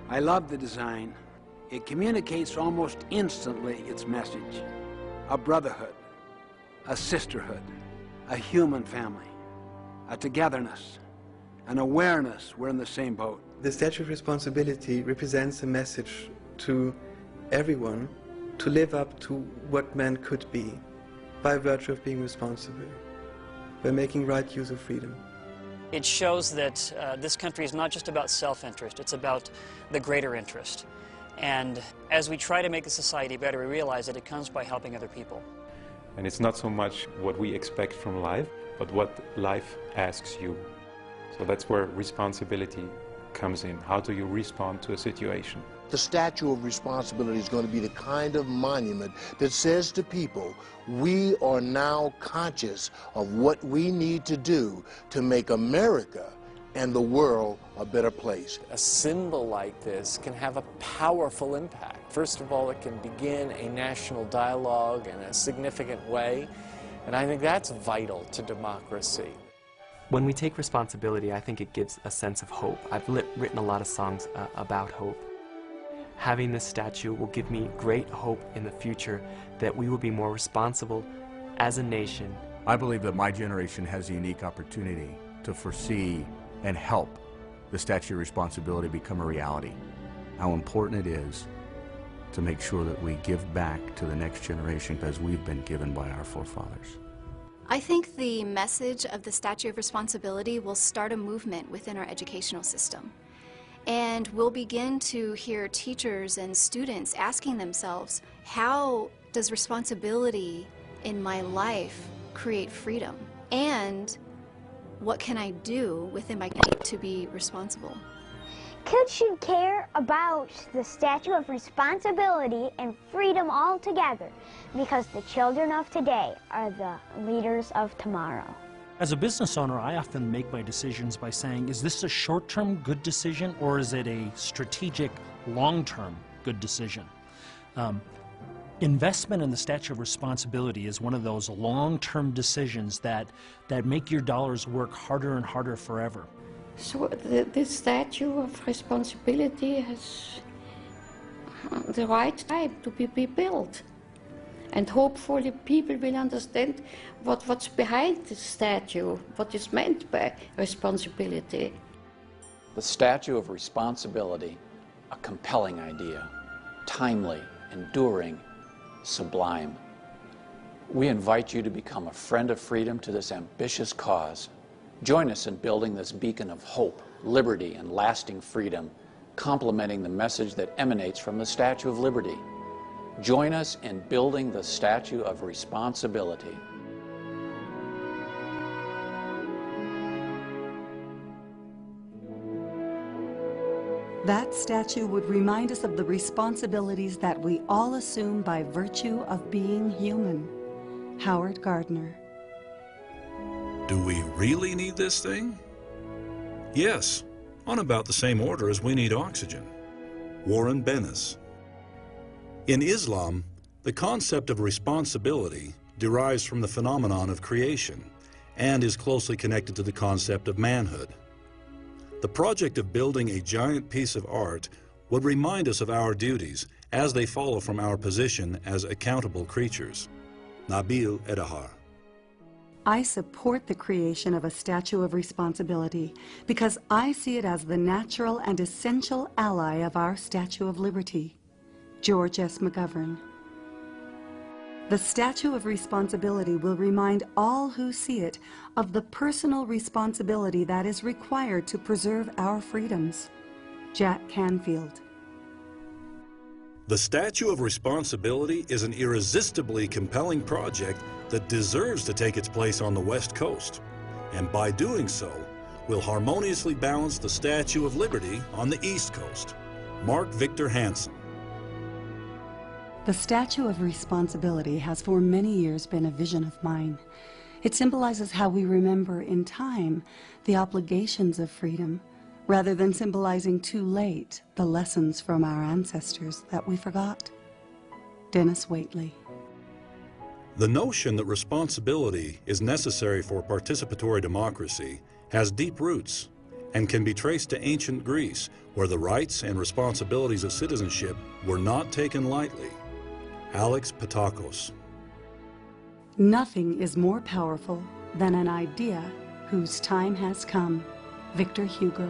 I love the design. It communicates almost instantly its message. A brotherhood, a sisterhood, a human family, a togetherness, an awareness we're in the same boat. The Statue of Responsibility represents a message to everyone to live up to what man could be by virtue of being responsible, by making right use of freedom. It shows that this country is not just about self-interest, it's about the greater interest. And as we try to make the society better, we realize that it comes by helping other people. And it's not so much what we expect from life, but what life asks you. So that's where responsibility comes in. How do you respond to a situation? The Statue of Responsibility is going to be the kind of monument that says to people, we are now conscious of what we need to do to make America and the world a better place. A symbol like this can have a powerful impact. First of all, it can begin a national dialogue in a significant way, and I think that's vital to democracy. When we take responsibility, I think it gives a sense of hope. I've written a lot of songs about hope. Having this statue will give me great hope in the future that we will be more responsible as a nation. I believe that my generation has a unique opportunity to foresee and help the Statue of Responsibility become a reality. How important it is to make sure that we give back to the next generation as we've been given by our forefathers. I think the message of the Statue of Responsibility will start a movement within our educational system. And we'll begin to hear teachers and students asking themselves, how does responsibility in my life create freedom? And what can I do within my life to be responsible? Kids should care about the Statue of Responsibility and freedom altogether, because the children of today are the leaders of tomorrow. As a business owner, I often make my decisions by saying, is this a short-term good decision or is it a strategic, long-term good decision? Investment in the Statue of Responsibility is one of those long-term decisions that make your dollars work harder and harder forever. So this Statue of Responsibility has the right time to be built. And hopefully people will understand what's behind this statue, what is meant by responsibility. The Statue of Responsibility, a compelling idea, timely, enduring, sublime. We invite you to become a friend of freedom to this ambitious cause. Join us in building this beacon of hope, liberty, and lasting freedom, complementing the message that emanates from the Statue of Liberty. Join us in building the Statue of Responsibility. That statue would remind us of the responsibilities that we all assume by virtue of being human. Howard Gardner. Do we really need this thing? Yes, on about the same order as we need oxygen. Warren Bennis. In Islam, the concept of responsibility derives from the phenomenon of creation and is closely connected to the concept of manhood. The project of building a giant piece of art would remind us of our duties as they follow from our position as accountable creatures. Nabil Edahar. I support the creation of a Statue of Responsibility because I see it as the natural and essential ally of our Statue of Liberty. George S. McGovern. The Statue of Responsibility will remind all who see it of the personal responsibility that is required to preserve our freedoms. Jack Canfield. The Statue of Responsibility is an irresistibly compelling project that deserves to take its place on the West Coast, and by doing so, will harmoniously balance the Statue of Liberty on the East Coast. Mark Victor Hansen. The Statue of Responsibility has for many years been a vision of mine. It symbolizes how we remember in time the obligations of freedom, rather than symbolizing too late the lessons from our ancestors that we forgot. Dennis Waitley. The notion that responsibility is necessary for participatory democracy has deep roots and can be traced to ancient Greece, where the rights and responsibilities of citizenship were not taken lightly. Alex Patakos. Nothing is more powerful than an idea whose time has come. Victor Hugo.